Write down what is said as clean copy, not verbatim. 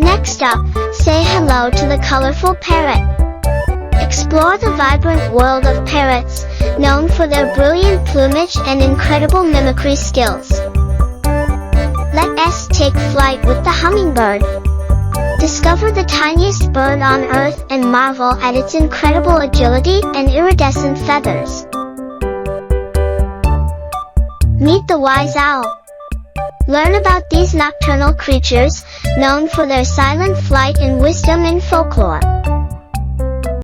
Next up, say hello to the colorful parrot. Explore the vibrant world of parrots, known for their brilliant plumage and incredible mimicry skills. Let us take flight with the hummingbird. Discover the tiniest bird on Earth and marvel at its incredible agility and iridescent feathers. Meet the wise owl. Learn about these nocturnal creatures, known for their silent flight and wisdom in folklore.